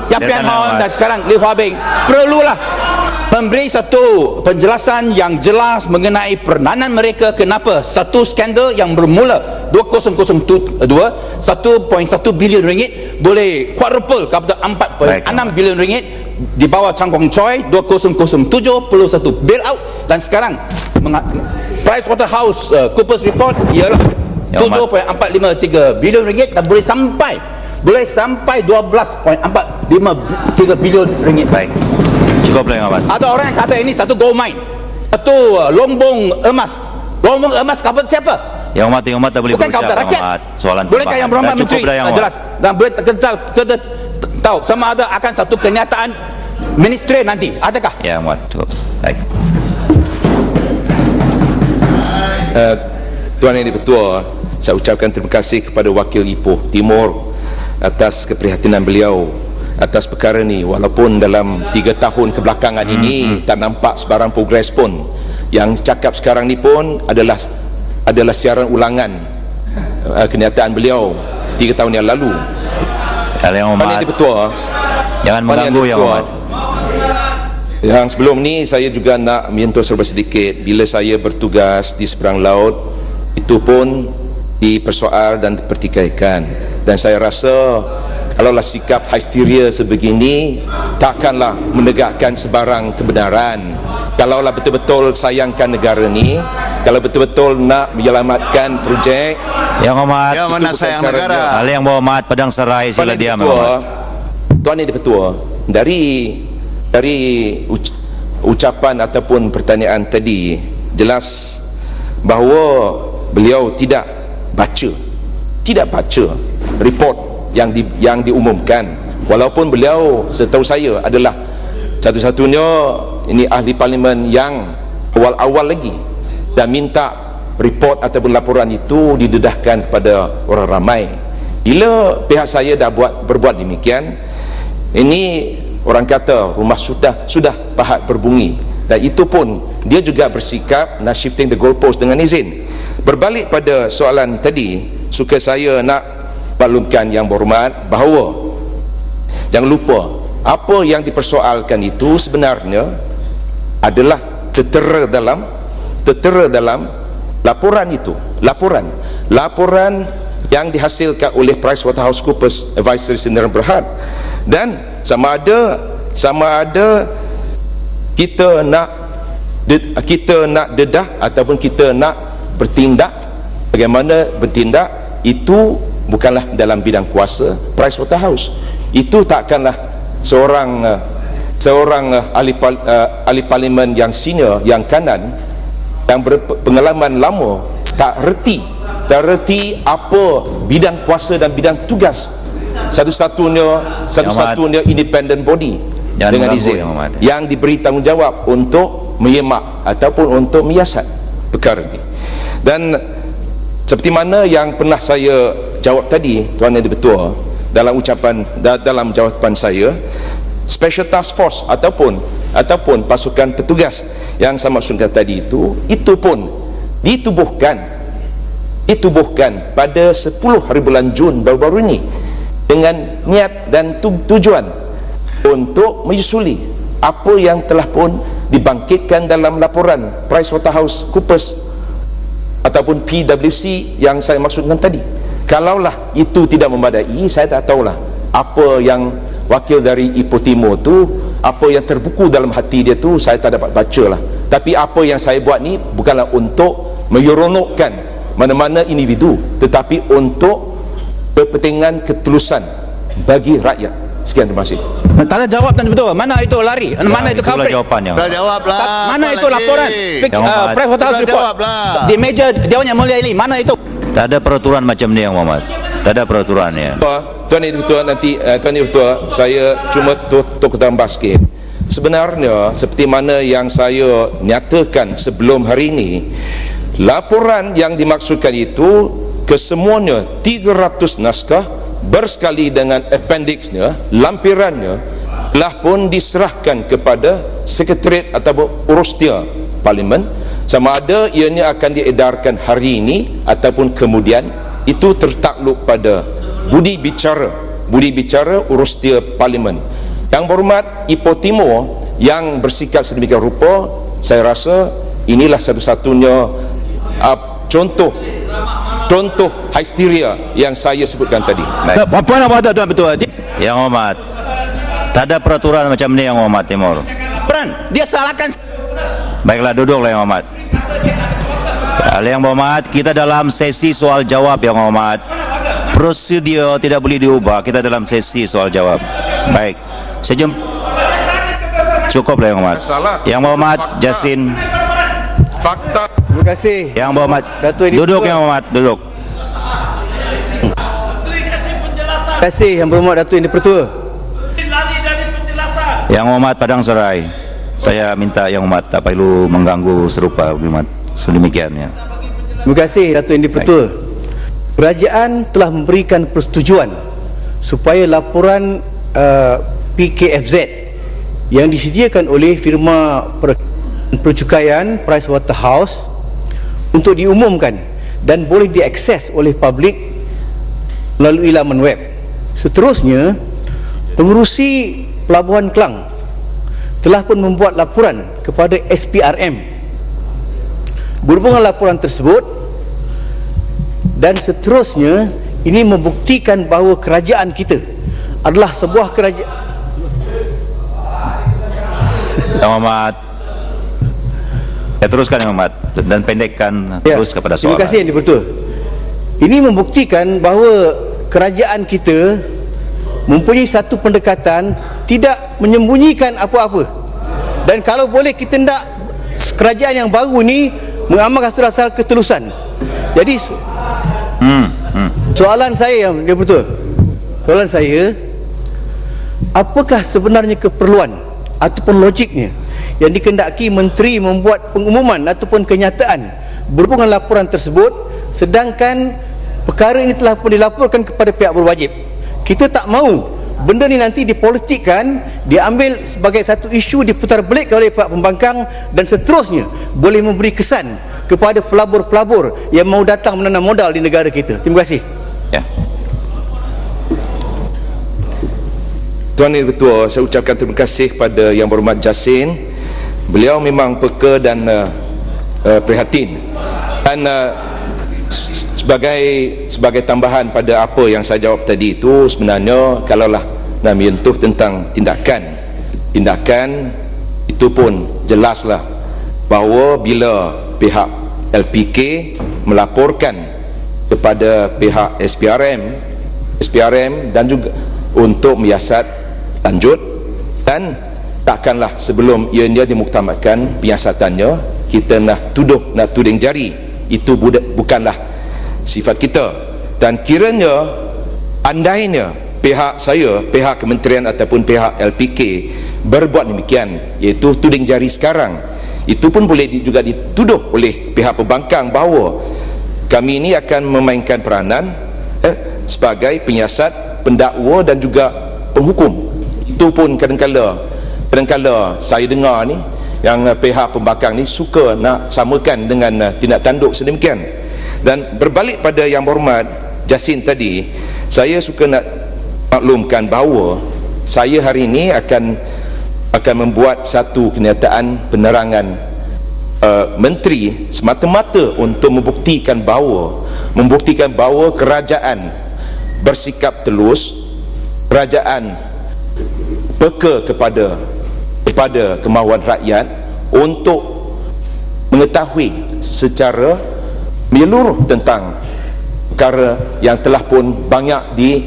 Yang Pian Hon dan sekarang Lee Hwa Beng perlulah memberi satu penjelasan yang jelas mengenai peranan mereka. Kenapa satu skandal yang bermula 2002 1.1 bilion ringgit boleh quadruple kepada 4.6 bilion ringgit di bawah Chang Kong Choi. 2007 perlu satu bailout, dan sekarang Pricewaterhouse Coopers report ialah 7.453 bilion ringgit dan boleh sampai 12.453 bilion ringgit. Baik, cukup lah Yang Amat. Ada orang yang kata ini satu gold mine, satu lombong emas. Lombong emas kapal siapa? Yang Amat tak boleh bukan berucap, kapal rakyat. Soalan bolehkah yang berhormat menteri jelas dan boleh kita tahu sama ada akan satu kenyataan ministeri nanti, adakah? Ya Amat, cukup. Baik. Tuan Yang Di-Pertua, saya ucapkan terima kasih kepada Wakil Ipoh Timur atas keprihatinan beliau atas perkara ni. Walaupun dalam 3 tahun kebelakangan ini tak nampak sebarang progres pun. Yang cakap sekarang ni pun adalah siaran ulangan kenyataan beliau 3 tahun yang lalu. Tuan Yang Di-Pertua, jangan mengganggu Yang Amat. Yang sebelum ni saya juga nak menyentuh serba sedikit. Bila saya bertugas di seberang laut, itu pun dipersoal dan dipertikaikan, dan saya rasa kalaulah sikap histeria sebegini takkanlah menegakkan sebarang kebenaran. Kalaulah betul-betul sayangkan negara ni, kalau betul-betul nak menyelamatkan projek Yang Amat, yang mana sayang negara. Yang Berhormat Padang Serai, sila diam. Tuan Yang Di-Pertua, dari ucapan ataupun pertanyaan tadi jelas bahawa beliau tidak baca report yang diumumkan, walaupun beliau setahu saya adalah satu-satunya ini ahli parlimen yang awal-awal lagi dan minta report ataupun laporan itu didedahkan kepada orang ramai. Bila pihak saya dah berbuat demikian, ini orang kata rumah sudah pahat berbunyi, dan itu pun dia juga bersikap nak shifting the goalpost dengan izin. Berbalik pada soalan tadi, suka saya nak maklumkan Yang Berhormat bahawa jangan lupa apa yang dipersoalkan itu sebenarnya adalah tertera dalam laporan itu, laporan yang dihasilkan oleh PricewaterhouseCoopers Advisory Sdn Bhd, dan sama ada kita nak dedah ataupun kita nak bertindak. Bagaimana bertindak itu bukanlah dalam bidang kuasa Pricewaterhouse. Itu takkanlah seorang ahli parlimen yang senior, yang kanan, yang berpengalaman lama tak reti apa bidang kuasa dan bidang tugas satu-satunya independent body dengan izin yang diberi tanggungjawab untuk menyemak ataupun untuk menyiasat perkara ini. Dan seperti mana yang pernah saya jawab tadi, Tuan Yang Di-Pertua, dalam jawapan saya, Special Task Force ataupun pasukan petugas yang saya maksudkan tadi itu pun ditubuhkan pada 10 hari bulan Jun baru-baru ini dengan niat dan tujuan untuk menyusuli apa yang telah pun dibangkitkan dalam laporan PricewaterhouseCoopers ataupun PwC yang saya maksudkan tadi. Kalaulah itu tidak memadai, saya tak tahulah apa yang wakil dari Ipoh Timur tu, apa yang terbuku dalam hati dia tu, saya tak dapat baca lah. Tapi apa yang saya buat ni bukanlah untuk menyeronokkan mana-mana individu, tetapi untuk kepentingan ketulusan bagi rakyat. Sekian, terima kasih. Tak ada jawab dan betul. Mana itu lari? Mana itu culprit? Dah jawablah. Mana itu laporan Pricewaterhouse report di meja Dewan Yang Mulia ini? Mana itu? Tak ada peraturan macam ni Yang Muhammad. Tak ada peraturan ya. Tuan Yang Di-Pertua, nanti Tuan Yang Di-Pertua, saya cuma tok tambah sikit. Sebenarnya seperti mana yang saya nyatakan sebelum hari ini, laporan yang dimaksudkan itu kesemuanya 300 naskah bersekali dengan appendixnya, lampirannya telah pun diserahkan kepada sekretariat atau urustia parlimen. Sama ada ianya akan diedarkan hari ini ataupun kemudian, itu tertakluk pada budi bicara urustia parlimen. Yang berhormat Ipoh Timur yang bersikap sedemikian rupa, saya rasa inilah satu-satunya contoh hysteria yang saya sebutkan tadi. Apa nak buat tuan betul? Yang hormat, tak ada peraturan macam ni yang hormat Timur. Dia salahkan. Baiklah, duduklah yang hormat. Yang hormat, kita dalam sesi soal jawab yang hormat. Prosedur tidak boleh diubah. Kita dalam sesi soal jawab. Baik, cukuplah yang hormat. Yang hormat Jasin. Fakta. Terima kasih. Yang hormat, duduk yang hormat, duduk. Terima kasih yang berhormat Datuk Yang di-Pertua. Yang hormat Padang Serai, saya minta yang hormat tak perlu mengganggu serupa hormat. Sedemikiannya. Terima kasih Datuk Yang di-Pertua. Kerajaan telah memberikan persetujuan supaya laporan PKFZ yang disediakan oleh firma percukaian Pricewaterhouse untuk diumumkan dan boleh diakses oleh publik melalui laman web. Seterusnya, pengerusi Pelabuhan Klang telah pun membuat laporan kepada SPRM berhubungan laporan tersebut, dan seterusnya ini membuktikan bahawa kerajaan kita adalah sebuah kerajaan. Yang hormat, saya teruskan yang hormat dan pendekkan terus kepada soalan. Terima kasih Yang di-Pertua. Ini membuktikan bahawa kerajaan kita mempunyai satu pendekatan tidak menyembunyikan apa-apa, dan kalau boleh kita hendak kerajaan yang baru ni mengamalkan asal ketulusan. Jadi soalan saya Yang di-Pertua, soalan saya, apakah sebenarnya keperluan ataupun logiknya yang dikehendaki menteri membuat pengumuman ataupun kenyataan berhubungan laporan tersebut, sedangkan perkara ini telah pun dilaporkan kepada pihak berwajib? Kita tak mahu benda ni nanti dipolitikkan, diambil sebagai satu isu, diputar balik oleh pihak pembangkang, dan seterusnya boleh memberi kesan kepada pelabur-pelabur yang mahu datang menanam modal di negara kita. Terima kasih. Ya. Tuan Yang Ketua, saya ucapkan terima kasih kepada Yang Berhormat Jasin. Beliau memang peka dan prihatin, dan sebagai tambahan pada apa yang saya jawab tadi itu, sebenarnya kalaulah nak menyentuh tentang tindakan itu pun jelaslah bahawa bila pihak LPK melaporkan kepada pihak SPRM dan juga untuk menyiasat lanjut, dan takkanlah sebelum ianya dimuktamadkan penyiasatannya kita nak tuding jari. Itu bukanlah sifat kita. Dan kiranya andainya pihak saya, pihak kementerian ataupun pihak LPK berbuat demikian, iaitu tuding jari sekarang, itu pun boleh juga dituduh oleh pihak pembangkang bahawa kami ini akan memainkan peranan sebagai penyiasat, pendakwa dan juga penghukum. Itu pun kadang-kala saya dengar ni yang pihak pembangkang ni suka nak samakan dengan tindak tanduk sedemikian. Dan berbalik pada Yang Berhormat Jasin tadi, saya suka nak maklumkan bahawa saya hari ini akan membuat satu kenyataan penerangan menteri semata-mata untuk membuktikan bahawa kerajaan bersikap telus, kerajaan peka kepada kemahuan rakyat untuk mengetahui secara menyeluruh tentang perkara yang telah pun banyak di